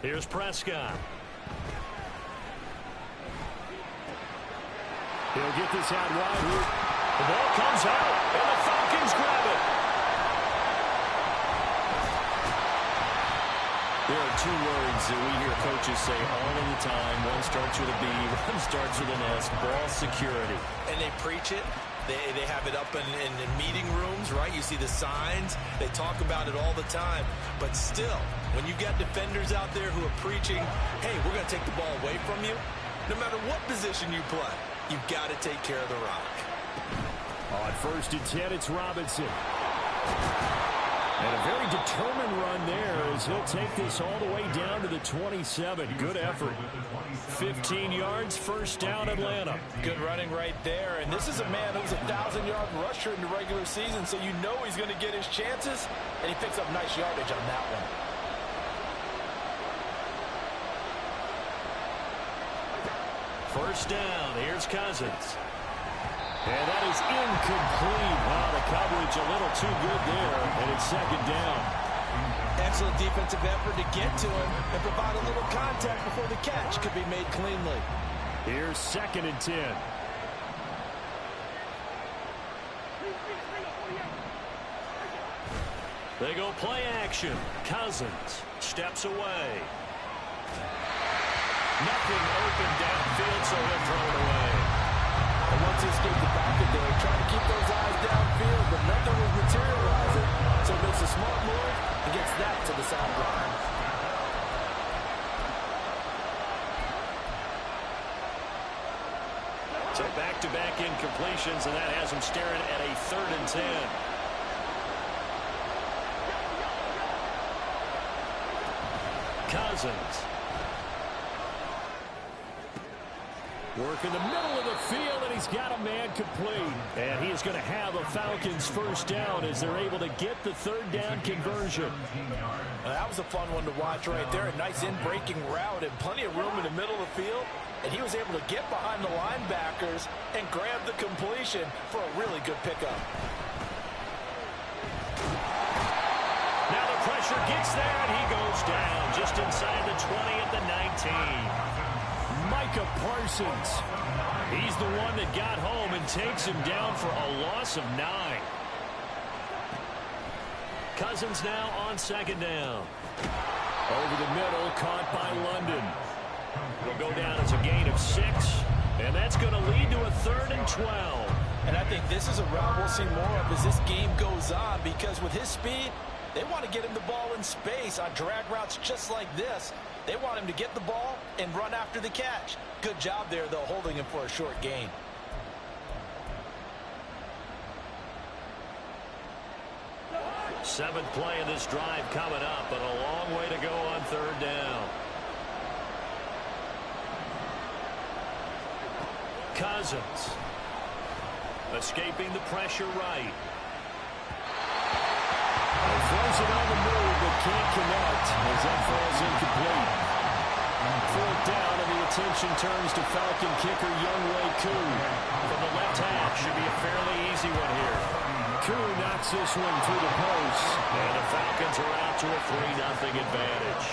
Here's Prescott. He'll get this out wide. The ball comes out, and the Falcons grab it. There are two words that we hear coaches say all of the time. One starts with a B, one starts with an S. Ball security. And they preach it. They have it up in meeting rooms, right? You see the signs. They talk about it all the time. But still, when you got defenders out there who are preaching, hey, we're going to take the ball away from you, no matter what position you play, you've got to take care of the rock. On 1st and 10, it's Robinson. And a very determined run there as he'll take this all the way down to the 27. Good effort. 15 yards, first down, Atlanta. Good running right there. And this is a man who's a 1,000-yard rusher in the regular season, so you know he's going to get his chances, and he picks up nice yardage on that one. First down, here's Cousins. And that is incomplete. Wow, the coverage a little too good there, and it's second down. Excellent defensive effort to get to him and provide a little contact before the catch could be made cleanly. Here's 2nd and 10. They go play action. Cousins steps away. Nothing open downfield, so he'll throw it away. And once he escaped the pocket there, trying to keep those eyes downfield, but nothing was materializing. So he makes a smart move and gets that to the sideline. So back-to-back incompletions, and that has him staring at a 3rd and 10. Cousins. Work in the middle of the field, and he's got a man complete. And he is going to have a Falcons first down as they're able to get the 3rd down conversion. That was a fun one to watch right there. A nice in-breaking route and plenty of room in the middle of the field. And he was able to get behind the linebackers and grab the completion for a really good pickup. Now the pressure gets there, and he goes down just inside the 20 at the 19. Micah Parsons. He's the one that got home and takes him down for a loss of 9. Cousins now on 2nd down. Over the middle, caught by London. Will go down as a gain of 6, and that's going to lead to a 3rd and 12. And I think this is a route we'll see more of as this game goes on, because with his speed, they want to get him the ball in space on drag routes just like this. They want him to get the ball and run after the catch. Good job there, though, holding him for a short gain. Seventh play of this drive coming up, but a long way to go on 3rd down. Cousins. Escaping the pressure right. Throws it on the move, but can't connect as that falls incomplete. 4th down, and the attention turns to Falcon kicker Younghoe Koo. From the left half, should be a fairly easy one here. Koo knocks this one through the post, and the Falcons are out to a 3-0 advantage.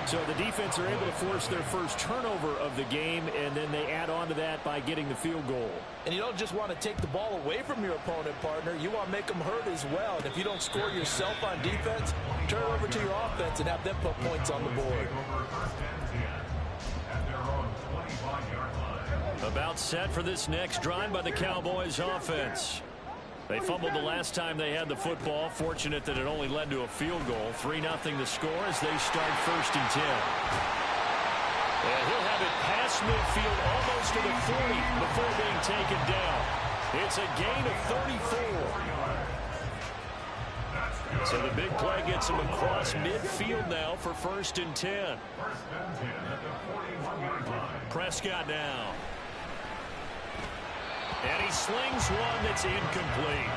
So the defense are able to force their first turnover of the game, and then they add on to that by getting the field goal. And you don't just want to take the ball away from your opponent, partner. You want to make them hurt as well. And if you don't score yourself on defense, turn it over to your offense and have them put points on the board. About set for this next drive by the Cowboys offense. They fumbled the last time they had the football. Fortunate that it only led to a field goal. 3-0 the score as they start 1st and 10. And he'll have it past midfield almost to the 40 before being taken down. It's a gain of 34. So the big play gets him across midfield now for 1st and 10. Prescott now. And he slings one that's incomplete.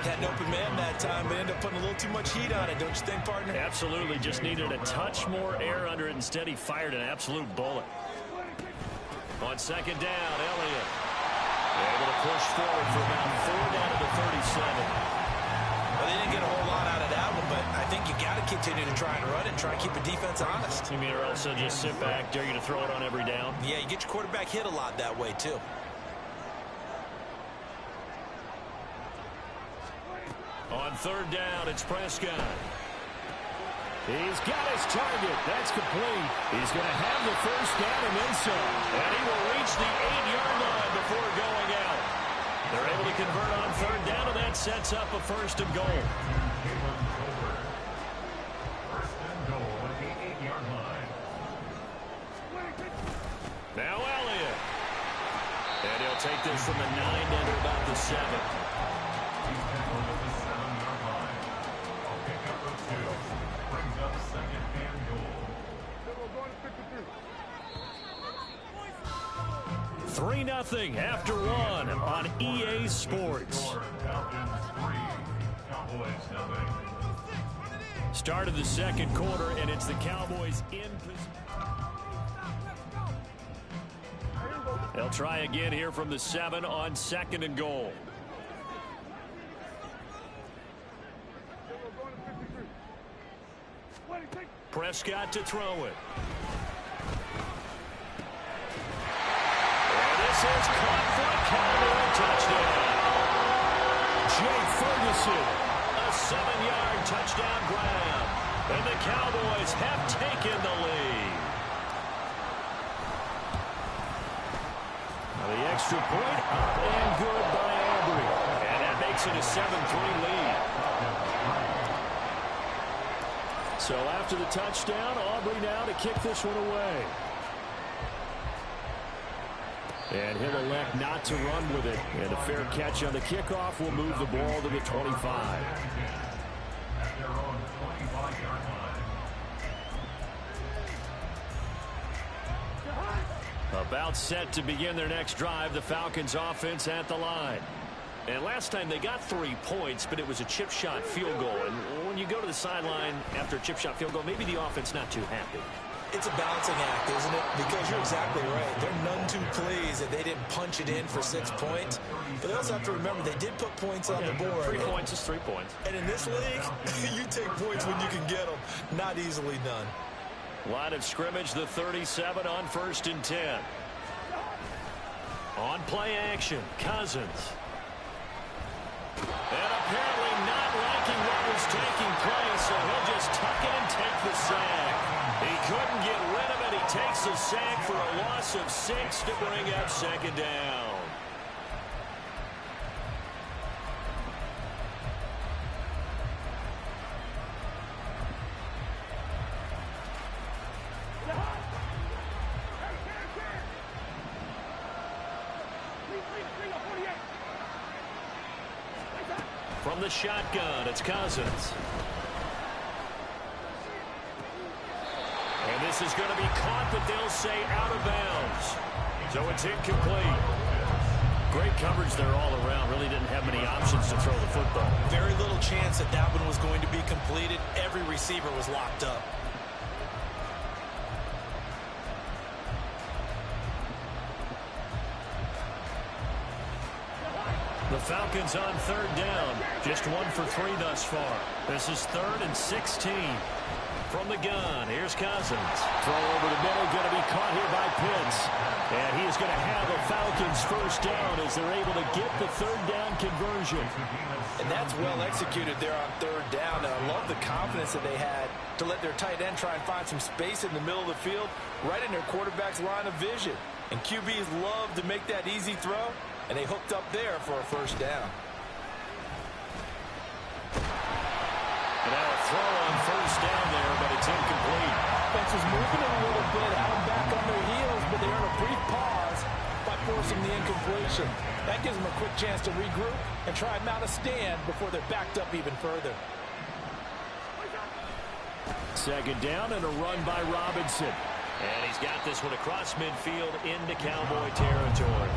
Had an open man that time, but ended up putting a little too much heat on it, don't you think, partner? Absolutely. Just needed a touch more air under it. Instead, he fired an absolute bullet. On 2nd down, Elliott able to push forward for about 4 down to the 37. Well, they didn't get a whole lot out of that one, but I think think you got to continue to try and run it and try and keep the defense honest. You mean, or also just sit back, dare you to throw it on every down? Yeah, you get your quarterback hit a lot that way, too. On third down, it's Prescott. He's got his target. That's complete. He's going to have the first down and then some. And he will reach the 8-yard line before going out. They're able to convert on third down, and that sets up a first and goal. Now Elliott. And he'll take this from the 9 down to about the 7. 3-0 after 1 on EA Sports. Start of the second quarter, and it's the Cowboys in position. They'll try again here from the 7 on 2nd and goal. Prescott to throw it. And this is caught for a Cowboy touchdown. Jay Ferguson, a 7-yard touchdown grab. And the Cowboys have taken the lead. Now the extra point up and good by Aubrey. And that makes it a 7-3 lead. So after the touchdown, Aubrey now to kick this one away. And he'll elect not to run with it. And a fair catch on the kickoff will move the ball to the 25. About set to begin their next drive, the Falcons offense at the line. And last time they got 3 points, but it was a chip shot field goal. And when you go to the sideline after a chip shot field goal, maybe the offense not too happy. It's a balancing act, isn't it? Because you're exactly right. They're none too pleased that they didn't punch it in for 6 points. But they also have to remember they did put points on the board. 3 points is 3 points. And in this league, you take points when you can get them. Not easily done. Line of scrimmage, the 37 on 1st and 10. On play action, Cousins. And apparently not liking what was taking place, so he'll just tuck it and take the sack. He couldn't get rid of it. He takes the sack for a loss of 6 to bring up 2nd down. From the shotgun, it's Cousins. And this is going to be caught, but they'll say out of bounds. So it's incomplete. Great coverage there all around. Really didn't have many options to throw the football. Very little chance that that one was going to be completed. Every receiver was locked up. The Falcons on 3rd down. Just 1 for 3 thus far. This is 3rd and 16. From the gun, here's Cousins. Throw over the middle, going to be caught here by Pitts. And he is going to have a Falcons first down as they're able to get the 3rd down conversion. And that's well executed there on 3rd down. And I love the confidence that they had to let their tight end try and find some space in the middle of the field, right in their quarterback's line of vision. And QBs love to make that easy throw, and they hooked up there for a first down. And now a throw on 1st down there, but it's incomplete. Offense was moving a little bit, had them back on their heels, but they earned a brief pause by forcing the incompletion. That gives them a quick chance to regroup and try and mount a stand before they're backed up even further. 2nd down and a run by Robinson. And he's got this one across midfield into Cowboy territory.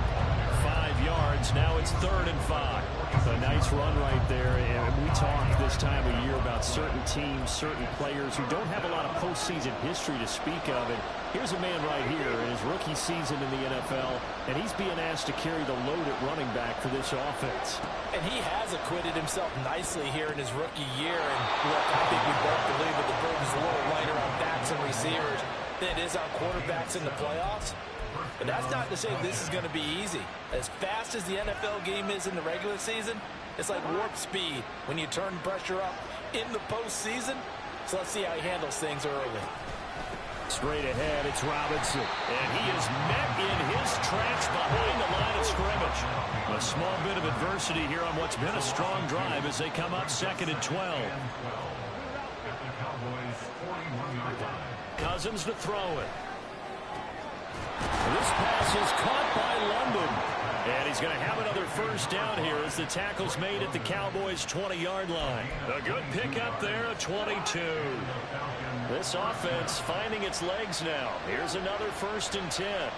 5 yards. yards. Now it's 3rd and 5. A nice run right there. And we talk this time of year about certain teams, certain players who don't have a lot of postseason history to speak of. And here's a man right here in his rookie season in the NFL, and he's being asked to carry the load at running back for this offense. And he has acquitted himself nicely here in his rookie year. And look, I think we both believe that the burden's a little lighter on backs and receivers than it is on quarterbacks in the playoffs. But that's not to say this is going to be easy. As fast as the NFL game is in the regular season, it's like warp speed when you turn pressure up in the postseason. So let's see how he handles things early. Straight ahead, it's Robinson. And he is met in his tracks behind the line of scrimmage. A small bit of adversity here on what's been a strong drive as they come up 2nd and 12. Cousins to throw it. This pass is caught by London. And he's going to have another first down here as the tackle's made at the Cowboys' 20-yard line. A good pickup there, a 22. This offense finding its legs now. Here's another 1st and 10.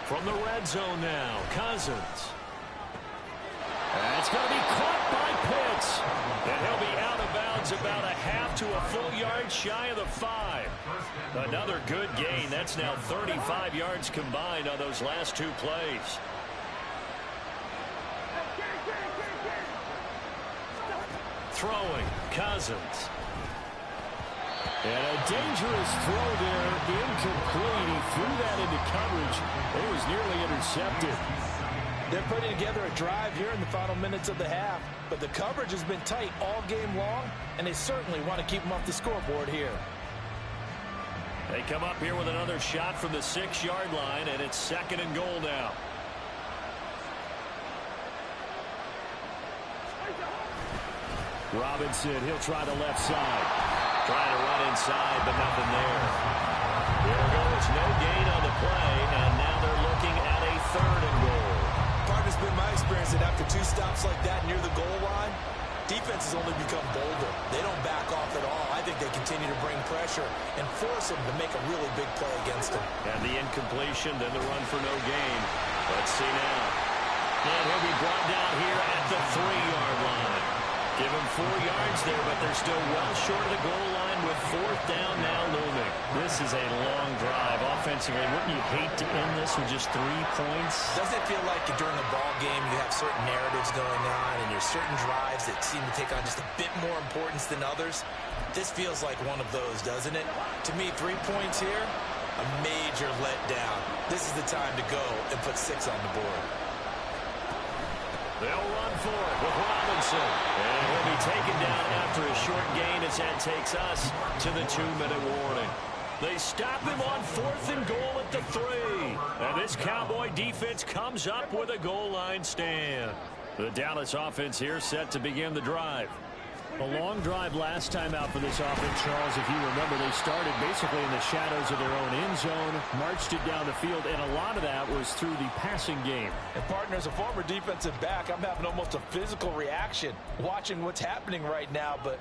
From the red zone now, Cousins. That's going to be caught by Pitts. And he'll be out of bounds about a half to a full yard shy of the 5. Another good gain. That's now 35 yards combined on those last 2 plays. Throwing, Cousins. And a dangerous throw there, incomplete. He threw that into coverage. It was nearly intercepted. They're putting together a drive here in the final minutes of the half, but the coverage has been tight all game long, and they certainly want to keep them off the scoreboard here. They come up here with another shot from the 6-yard line, and it's 2nd and goal now. Robinson, he'll try the left side. Trying to run inside, but nothing there. There goes no gain on the play, and now they're looking at a 3rd and goal. Partner's been my experience that after 2 stops like that near the goal line, defenses only become bolder. They don't back off at all. I think they continue to bring pressure and force them to make a really big play against them. And the incompletion, then the run for no gain. Let's see now. And he'll be brought down here at the 3-yard line. Give him 4 yards there, but they're still well short of the goal line with 4th down now looming. This is a long drive offensively. Wouldn't you hate to end this with just 3 points? Doesn't it feel like during a ball game you have certain narratives going on and there's certain drives that seem to take on just a bit more importance than others? This feels like one of those, doesn't it? To me, 3 points here, a major letdown. This is the time to go and put 6 on the board. They'll run for it with Robinson. And he'll be taken down after a short gain as that takes us to the 2-minute warning. They stop him on 4th and goal at the 3. And this Cowboy defense comes up with a goal line stand. The Dallas offense here set to begin the drive. A long drive last time out for this offense, Charles. If you remember, they started basically in the shadows of their own end zone, marched it down the field, and a lot of that was through the passing game. And partner, as a former defensive back, I'm having almost a physical reaction watching what's happening right now. But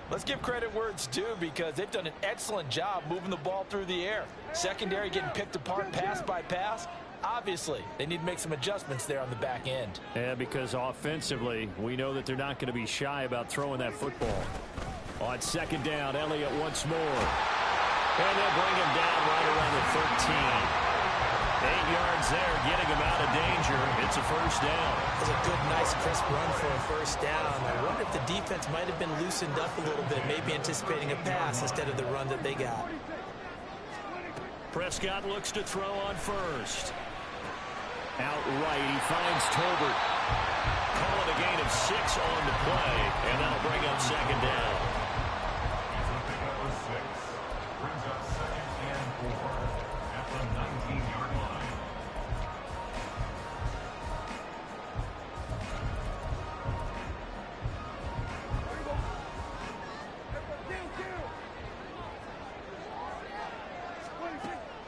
let's give credit where it's due because they've done an excellent job moving the ball through the air. Secondary getting picked apart pass by pass. Obviously, they need to make some adjustments there on the back end. Yeah, because offensively, we know that they're not going to be shy about throwing that football. On 2nd down, Elliott once more. And they'll bring him down right around the 13. 8 yards there, getting him out of danger. It's a first down. It was a good, nice, crisp run for a first down. I wonder if the defense might have been loosened up a little bit, maybe anticipating a pass instead of the run that they got. Prescott looks to throw on first. Outright, he finds Tolbert. Calling a gain of 6 on the play, and that'll bring up 2nd down. Brings up 2nd and 4 at the 19-yard line.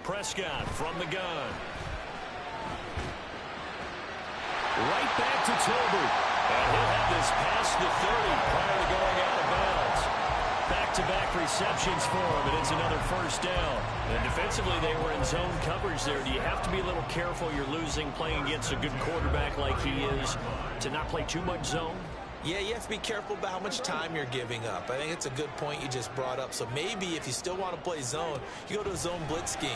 Prescott from the gun. Right back to Tolbert. And he'll have this past the 30 prior to going out of bounds. Back back-to-back receptions for him, and it's another first down. And defensively, they were in zone coverage there. Do you have to be a little careful? You're losing playing against a good quarterback like he is to not play too much zone? Yeah, you have to be careful about how much time you're giving up. I think it's a good point you just brought up. So maybe if you still want to play zone, you go to a zone blitz scheme.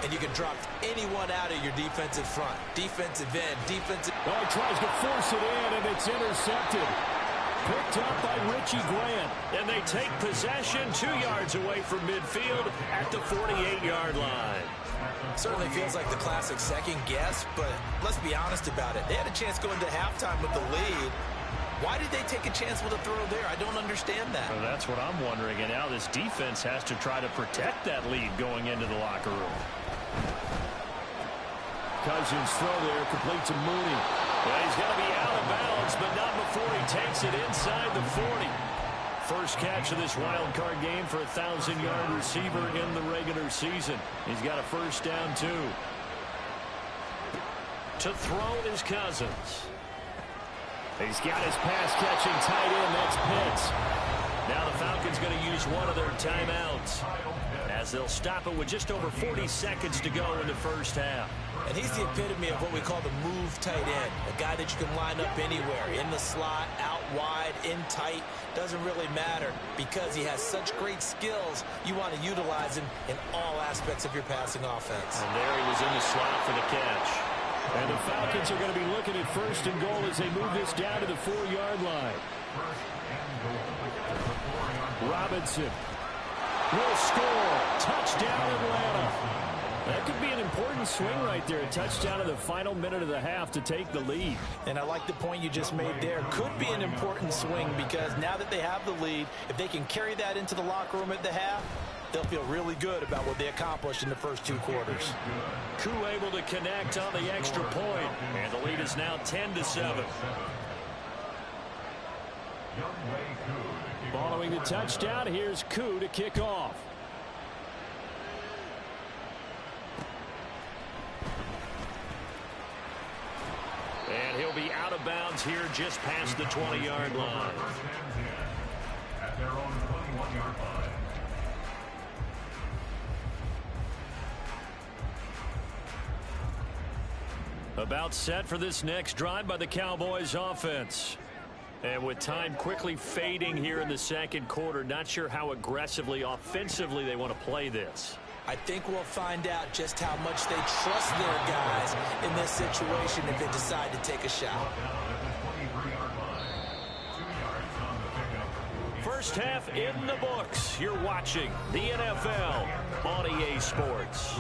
And you can drop anyone out of your defensive front. Defensive end, defensive... Oh, he tries to force it in, and it's intercepted. Picked up by Richie Grant. And they take possession 2 yards away from midfield at the 48-yard line. Certainly feels like the classic second guess, but let's be honest about it. They had a chance going to halftime with the lead. Why did they take a chance with a throw there? I don't understand that. Well, that's what I'm wondering. And now this defense has to try to protect that lead going into the locker room. Cousins throw there, complete to Mooney. Well, he's going to be out of bounds, but not before he takes it inside the 40. First catch of this wild card game for a 1,000-yard receiver in the regular season. He's got a first down, too. To throw is Cousins. He's got his pass-catching tight end. That's Pitts. Now the Falcons going to use one of their timeouts as they'll stop it with just over 40 seconds to go in the first half. And he's the epitome of what we call the move tight end, a guy that you can line up anywhere, in the slot, out wide, in tight, doesn't really matter because he has such great skills. You want to utilize him in all aspects of your passing offense. And there he was in the slot for the catch. And the Falcons are going to be looking at first and goal as they move this down to the 4-yard line. Robinson will score. Touchdown, Atlanta. That could be an important swing right there. A touchdown in the final minute of the half to take the lead. And I like the point you just made there. Could be an important swing because now that they have the lead, if they can carry that into the locker room at the half, they'll feel really good about what they accomplished in the first 2 quarters. Koo able to connect on the extra point, and the lead is now 10-7. Following the touchdown, here's Koo to kick off. And he'll be out of bounds here just past the 20-yard line. At their own 21-yard line. About set for this next drive by the Cowboys offense. And with time quickly fading here in the second quarter, not sure how aggressively, offensively they want to play this. I think we'll find out just how much they trust their guys in this situation if they decide to take a shot. First half in the books. You're watching the NFL on EA Sports.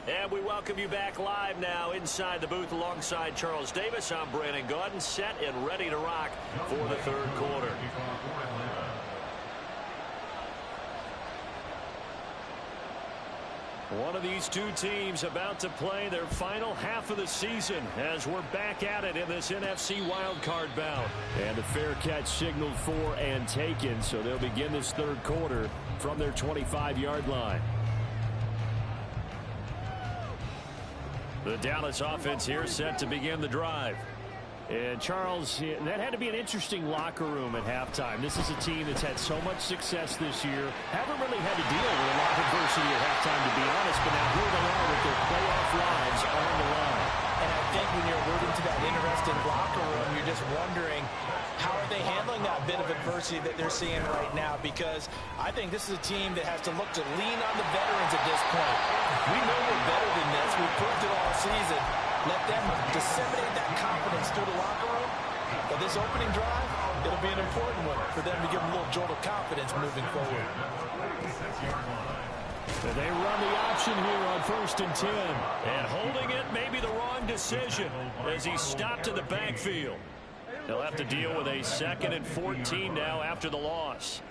And we welcome you back live now inside the booth alongside Charles Davis. I'm Brandon Gaudin, set and ready to rock for the third quarter. One of these two teams about to play their final half of the season as we're back at it in this NFC wildcard bout. And the fair catch signaled for and taken, so they'll begin this third quarter from their 25-yard line. The Dallas offense here set to begin the drive. And Charles, that had to be an interesting locker room at halftime. This is a team that's had so much success this year. Haven't really had to deal with a lot of adversity at halftime, to be honest, but now here they are with their playoff lives on the line. And I think when you're alluding to that interesting locker room, you're just wondering, how are they handling that bit of adversity that they're seeing right now? Because I think this is a team that has to look to lean on the veterans at this point. We know we're better than this. We've proved it all season. Let them disseminate that confidence through the locker room. But this opening drive, it'll be an important one for them to give them a little jolt of confidence moving forward. And they run the option here on 1st and 10. And holding it may be the wrong decision as he's stopped in the backfield. They'll have to deal with a 2nd and 14 now after the loss.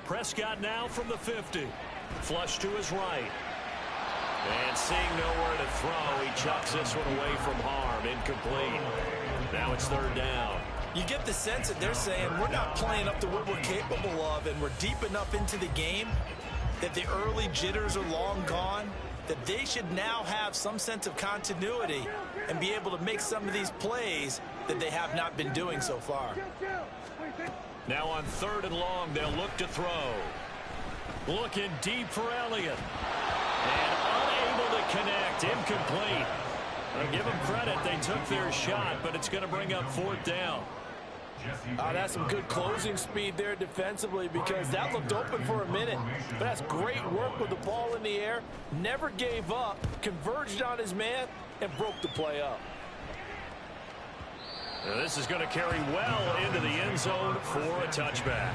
Prescott now from the 50. Flush to his right. And seeing nowhere to throw, he chucks this one away from harm. Incomplete. Now it's third down. You get the sense that they're saying we're not playing up to what we're capable of, and we're deep enough into the game that the early jitters are long gone, that they should now have some sense of continuity and be able to make some of these plays that they have not been doing so far. Now on third and long, they'll look to throw. Looking deep for Elliott. And unable to connect. Incomplete. I'll give them credit. They took their shot, but it's going to bring up fourth down. That's some good closing speed there defensively, because that looked open for a minute. But that's great work with the ball in the air. Never gave up, converged on his man, and broke the play up. Now this is going to carry well into the end zone for a touchback.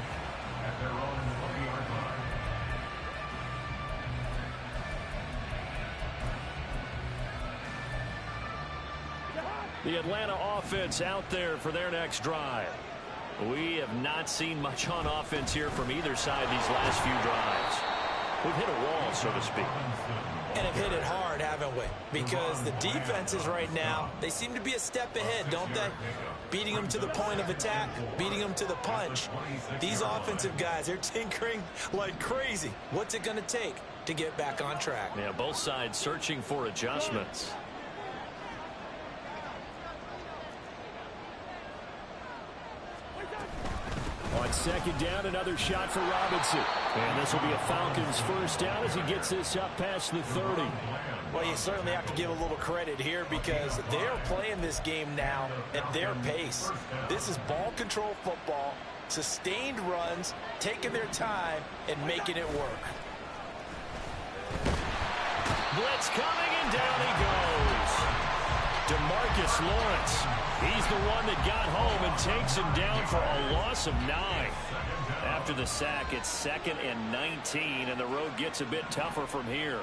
The Atlanta offense out there for their next drive. We have not seen much on offense here from either side these last few drives. We've hit a wall, so to speak. And have hit it hard, haven't we? Because the defenses right now, they seem to be a step ahead, don't they? Beating them to the point of attack, beating them to the punch. These offensive guys, they're tinkering like crazy. What's it going to take to get back on track? Yeah, both sides searching for adjustments. On second down, another shot for Robinson. And this will be a Falcons first down as he gets this up past the 30. Well, you certainly have to give a little credit here, because they're playing this game now at their pace. This is ball control football, sustained runs, taking their time and making it work. Blitz coming, and down he goes. DeMarcus Lawrence. He's the one that got home and takes him down for a loss of 9. After the sack, it's 2nd and 19, and the road gets a bit tougher from here.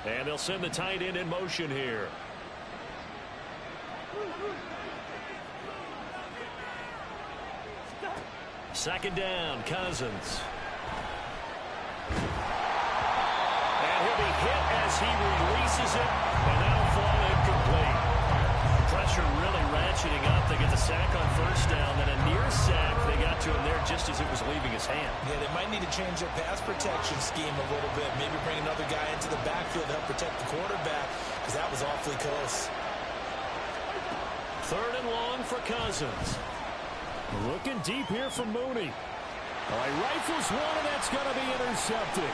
And they'll send the tight end in motion here. Second down, Cousins. And he'll be hit as he releases it, and that'll fall incomplete. Pressure really ratcheting up. They get the sack on first down, then a near sack. They got to him there just as it was leaving his hand. Yeah, they might need to change their pass protection scheme a little bit. Maybe bring another guy into the backfield to help protect the quarterback, because that was awfully close. Third and long for Cousins. Looking deep here for Mooney. All right, rifles one, and that's going to be intercepted.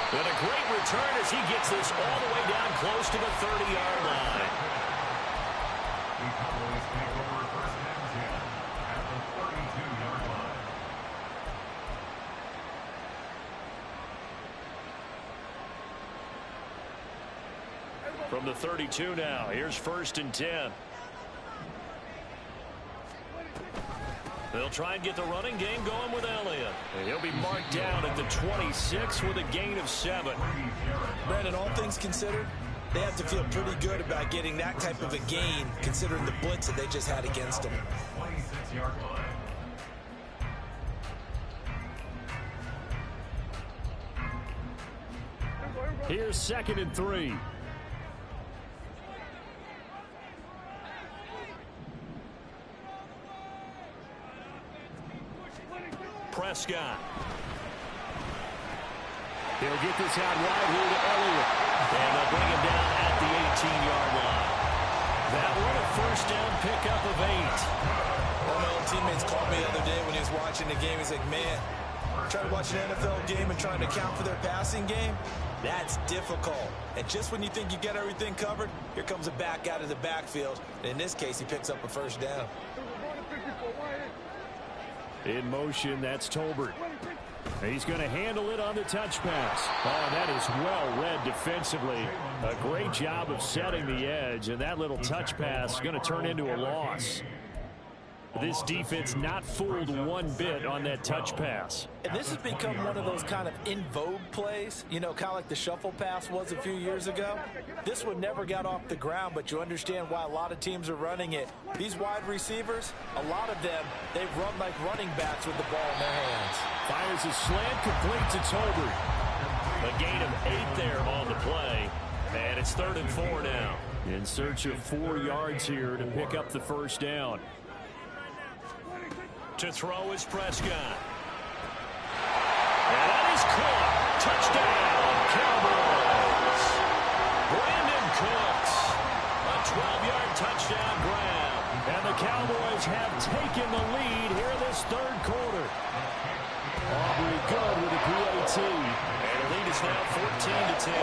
And a great return as he gets this all the way down close to the 30-yard line. The Cowboys take over first and 10 at the 32-yard line. From the 32 now, here's first and 10. They'll try and get the running game going with Elliott. And he'll be marked down at the 26 with a gain of 7. Brandon, all things considered, they have to feel pretty good about getting that type of a gain, considering the blitz that they just had against them. 26-yard line. Here's 2nd and 3. Prescott. He'll get this out wide here to Elliott. And they'll bring him down at the 18-yard line. That one a first down pickup of 8. One of my old teammates called me the other day when he was watching the game. He's like, man, trying to watch an NFL game and trying to account for their passing game, that's difficult. And just when you think you get everything covered, here comes a back out of the backfield. And in this case, he picks up a first down. In motion, that's Tolbert. He's going to handle it on the touch pass. Oh, that is well read defensively. A great job of setting the edge, and that little touch pass is going to turn into a loss. This defense not fooled one bit on that touch pass. And this has become one of those kind of in vogue plays, you know, kind of like the shuffle pass was a few years ago. This one never got off the ground, but you understand why a lot of teams are running it. These wide receivers, a lot of them, they run like running backs with the ball in their hands. Fires a slant complete to Tolbert. A gain of 8 there on the play. And it's 3rd and 4 now. In search of 4 yards here to pick up the first down. To throw is Prescott. And that is caught. Touchdown, Cowboys. Brandon Cooks. A 12-yard touchdown grab. And the Cowboys have taken the lead here in this 3rd quarter. Aubrey good with a PAT. And the lead is now 14-10.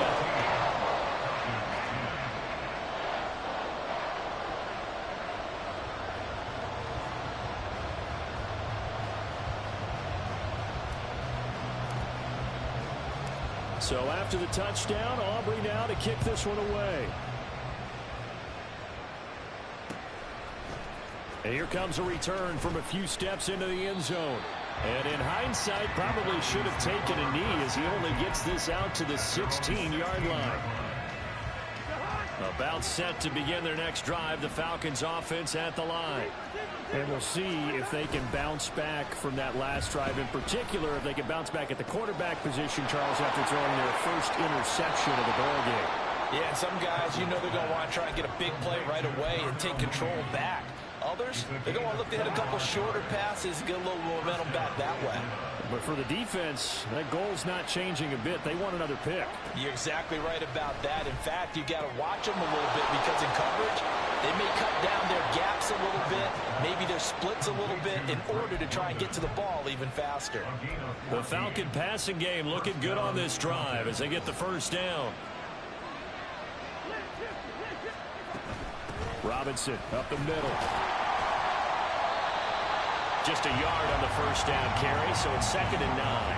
So after the touchdown, Aubrey now to kick this one away. And here comes a return from a few steps into the end zone. And in hindsight, probably should have taken a knee as he only gets this out to the 16-yard line. About set to begin their next drive, the Falcons offense at the line. And we'll see if they can bounce back from that last drive. In particular, if they can bounce back at the quarterback position, Charles, after throwing their first interception of the ball game. Yeah, and some guys, you know they're going to want to try and get a big play right away and take control back. Others, they're going to look to hit a couple shorter passes, get a little momentum back that way. But for the defense, that goal's not changing a bit. They want another pick. You're exactly right about that. In fact, you got to watch them a little bit because in coverage, they may cut down their gaps a little bit, maybe their splits a little bit in order to try and get to the ball even faster. The Falcon passing game looking good on this drive as they get the first down. Robinson up the middle. Just a yard on the first down carry, so it's 2nd and 9.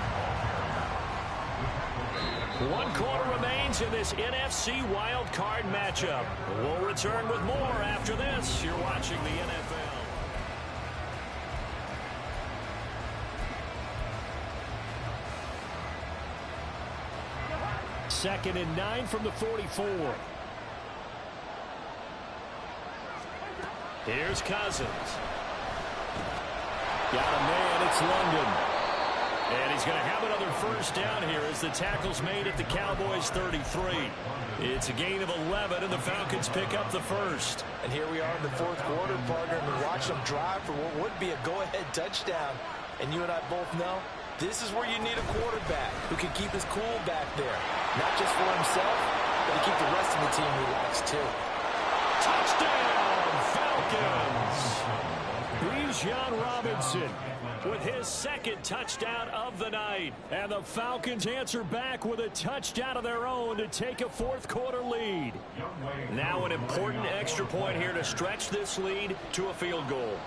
1 quarter remains in this NFC wild card matchup. We'll return with more after this. You're watching the NFL. 2nd and 9 from the 44. Here's Cousins. Got a man, it's London. And he's going to have another first down here as the tackle's made at the Cowboys 33. It's a gain of 11, and the Falcons pick up the first. And here we are in the 4th quarter, partner, and we watch them drive for what would be a go-ahead touchdown. And you and I both know this is where you need a quarterback who can keep his cool back there. Not just for himself, but to keep the rest of the team relaxed, too. Touchdown, Falcons! Bijan Robinson with his 2nd touchdown of the night. And the Falcons answer back with a touchdown of their own to take a 4th quarter lead. Now an important extra point here to stretch this lead to a field goal.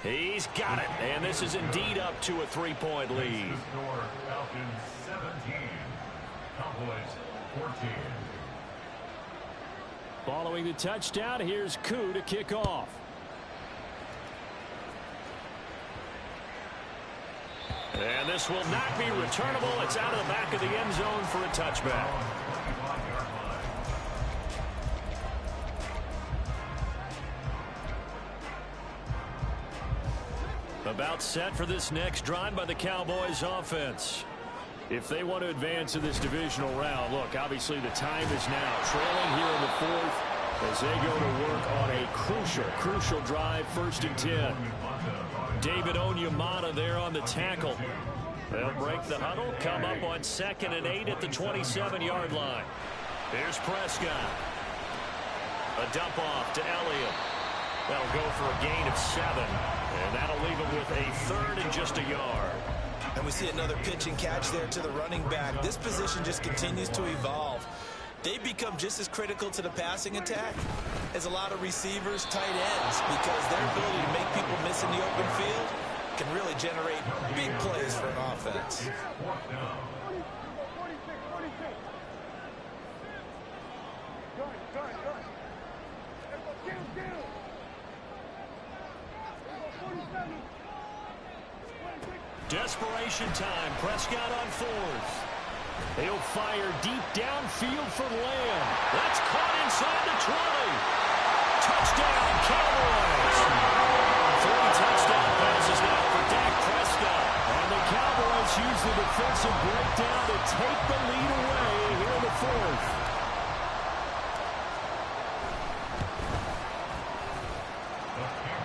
He's got it, and this is indeed up to a 3-point lead. Falcons 17, Cowboys 14. Following the touchdown, here's Koo to kick off. And this will not be returnable. It's out of the back of the end zone for a touchback. About set for this next drive by the Cowboys offense. If they want to advance in this divisional round, look, obviously the time is now. Trailing here in the 4th as they go to work on a crucial drive, 1st and 10. David Onyemata there on the tackle. They'll break the huddle, come up on 2nd and 8 at the 27-yard line. Here's Prescott. A dump off to Elliott. That'll go for a gain of 7. And that'll leave him with a 3rd and just a yard. And we see another pitch and catch there to the running back. This position just continues to evolve. They become just as critical to the passing attack as a lot of receivers, tight ends, because their ability to make people miss in the open field can really generate big plays for an offense. Desperation time. Prescott on 4th. He'll fire deep downfield for Lamb. That's caught inside the 20. Touchdown, Cowboys. 3 touchdown passes now for Dak Prescott. And the Cowboys use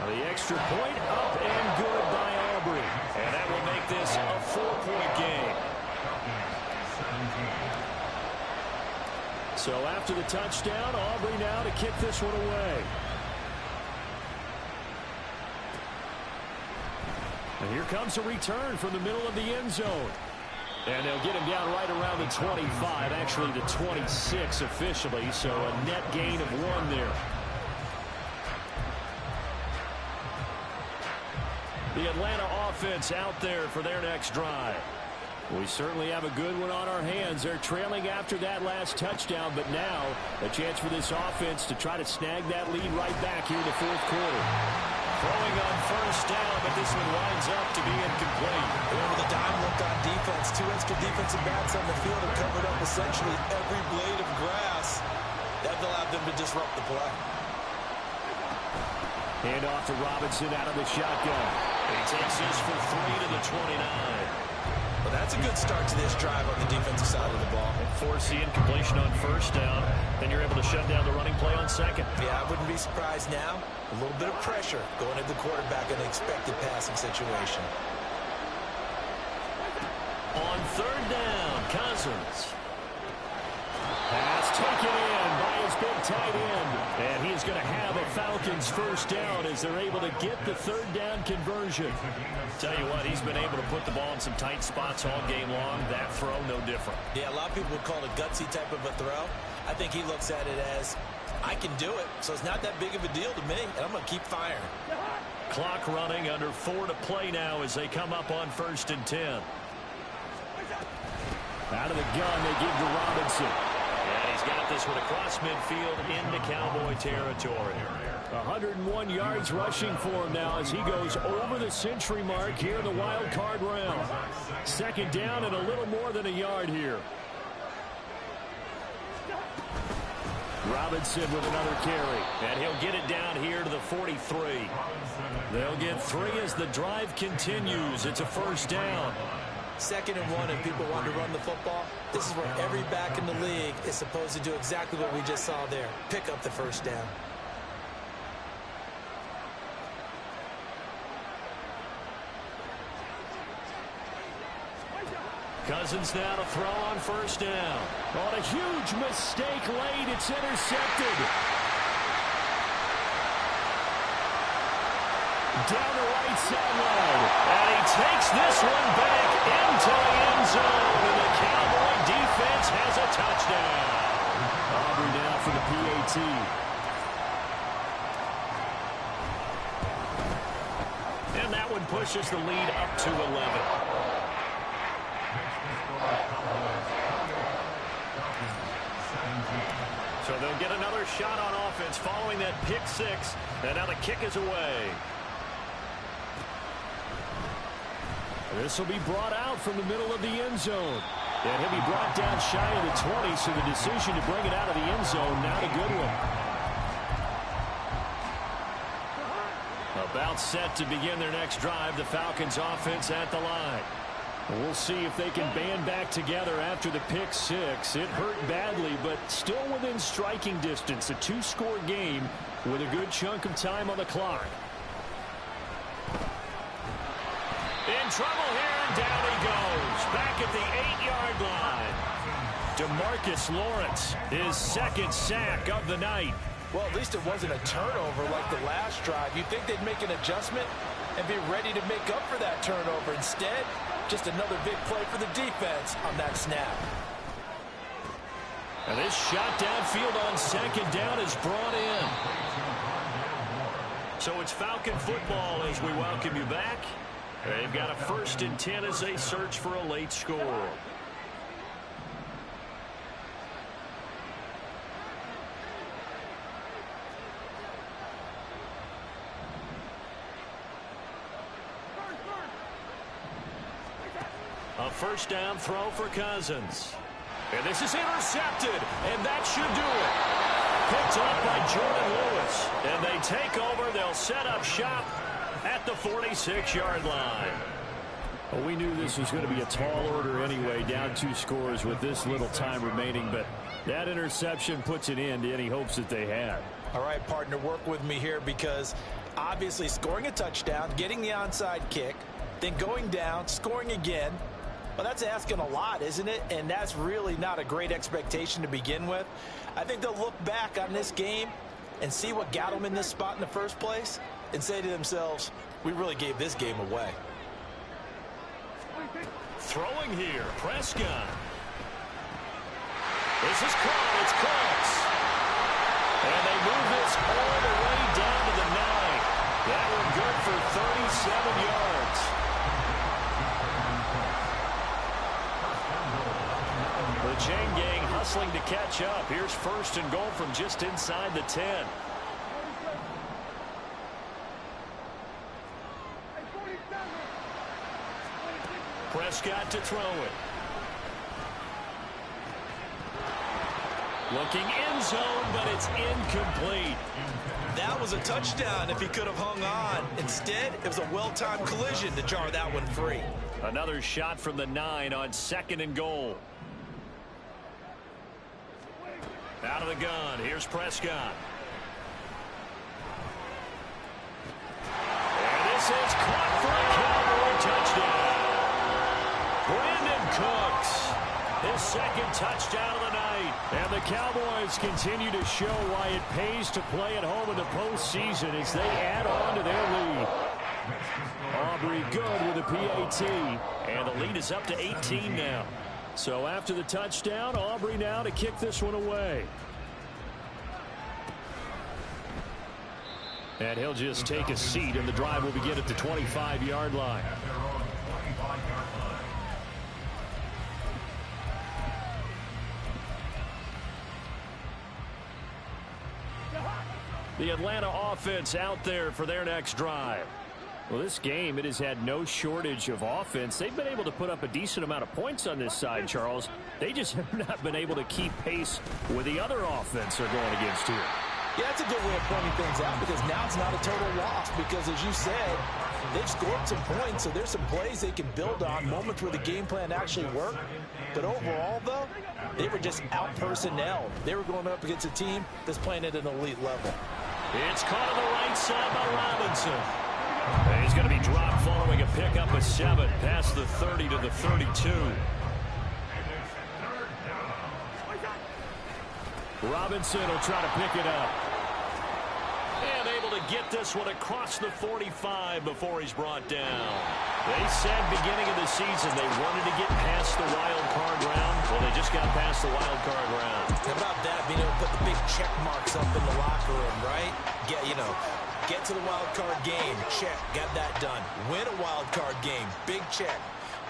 The extra point up and good by Aubrey. And that will make this a 4-point game. So after the touchdown, Aubrey now to kick this one away. And here comes a return from the middle of the end zone. And they'll get him down right around the 25, actually the 26 officially, so a net gain of 1 there. The Atlanta offense out there for their next drive. We certainly have a good one on our hands. They're trailing after that last touchdown, but now a chance for this offense to try to snag that lead right back here in the fourth quarter. Throwing on first down, but this one winds up to be incomplete. Over the dime looked on defense. 2 extra defensive backs on the field and covered up essentially every blade of grass. That allowed them to disrupt the play. Hand off to Robinson out of the shotgun. He takes this for 3 to the 29. Well, that's a good start to this drive on the defensive side of the ball. Force the incompletion on first down. Then you're able to shut down the running play on second. Yeah, I wouldn't be surprised now. A little bit of pressure going at the quarterback in an expected passing situation. On third down, Cousins. Pass taken in by his big tight end. And he's going to have a Falcons first down as they're able to get the third down conversion. Tell you what, he's been able to put the ball in some tight spots all game long. That throw, no different. Yeah, a lot of people would call it a gutsy type of a throw. I think he looks at it as, I can do it, so it's not that big of a deal to me, and I'm going to keep firing. Clock running, under 4 to play now as they come up on 1st and 10. Out of the gun, they give to Robinson. And he's got this one across midfield into Cowboy territory. 101 yards rushing for him now as he goes over the century mark here in the wild card round. Second down and a little more than a yard here. Robinson with another carry, and he'll get it down here to the 43. They'll get 3 as the drive continues. It's a first down. 2nd and 1, if people want to run the football, this is where every back in the league is supposed to do exactly what we just saw there. Pick up the first down. Cousins now to throw on first down. On a huge mistake late, it's intercepted. Down the right sideline. And he takes this one back into the end zone. And the Cowboy defense has a touchdown. Aubrey now for the PAT. And that one pushes the lead up to 11. So they'll get another shot on offense following that pick 6. And now the kick is away. This will be brought out from the middle of the end zone. And he'll be brought down shy of the 20, so the decision to bring it out of the end zone, not a good one. About set to begin their next drive, the Falcons offense at the line. We'll see if they can band back together after the pick 6. It hurt badly, but still within striking distance. A 2-score game with a good chunk of time on the clock. In trouble here, and down he goes. Back at the 8-yard line. DeMarcus Lawrence, his 2nd sack of the night. Well, at least it wasn't a turnover like the last drive. You'd think they'd make an adjustment and be ready to make up for that turnover. Instead, just another big play for the defense on that snap. And this shot downfield on 2nd down is brought in. So it's Falcon football as we welcome you back. They've got a 1st and 10 as they search for a late score. A first down throw for Cousins. And this is intercepted, and that should do it. Picked up by Jordan Lewis. And they take over. They'll set up shop at the 46-yard line. Well, we knew this was going to be a tall order anyway, down 2 scores with this little time remaining, but that interception puts an end to any hopes that they had. All right, partner, work with me here because Obviously scoring a touchdown, getting the onside kick, then going down, scoring again. Well, that's asking a lot, isn't it? And that's really not a great expectation to begin with. I think they'll look back on this game and see what got them in this spot in the first place and say to themselves, we really gave this game away. Throwing here, Prescott. This is caught. It's close. And they move this all the way down to the 9. That one good for 37 yards. The chain gang hustling to catch up. Here's 1st and goal from just inside the 10. Prescott to throw it. Looking end zone, but it's incomplete. That was a touchdown if he could have hung on. Instead, it was a well-timed collision to jar that one free. Another shot from the 9 on 2nd and goal. Out of the gun, here's Prescott. And this is caught for a Cowboy touchdown. Brandon Cooks, his 2nd touchdown of the night. And the Cowboys continue to show why it pays to play at home in the postseason as they add on to their lead. Aubrey good with a PAT, and the lead is up to 18 now. So after the touchdown, Aubrey now to kick this one away. And he'll just take a seat, and the drive will begin at the 25-yard line. The Atlanta offense out there for their next drive. Well, this game, it has had no shortage of offense. They've been able to put up a decent amount of points on this side, Charles. They just have not been able to keep pace with the other offense they're going against here. Yeah, that's a good way of pointing things out because now it's not a total loss because, as you said, they've scored some points, so there's some plays they can build on, moments where the game plan actually worked. But overall, though, they were just out-personnel. They were going up against a team that's playing at an elite level. It's caught on the right side by Robinson. And he's going to be dropped following a pickup of 7 past the 30 to the 32. Robinson will try to pick it up. And able to get this one across the 45 before he's brought down. They said beginning of the season they wanted to get past the wild card round. Well, they just got past the wild card round. How about that, being able to put the big check marks up in the locker room, right? Get to the wild card game, check, got that done. Win a wild card game, big check.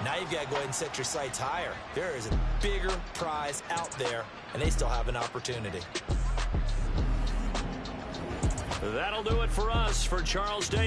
Now you've got to go ahead and set your sights higher. There is a bigger prize out there, and they still have an opportunity. That'll do it for us. For Charles Davis.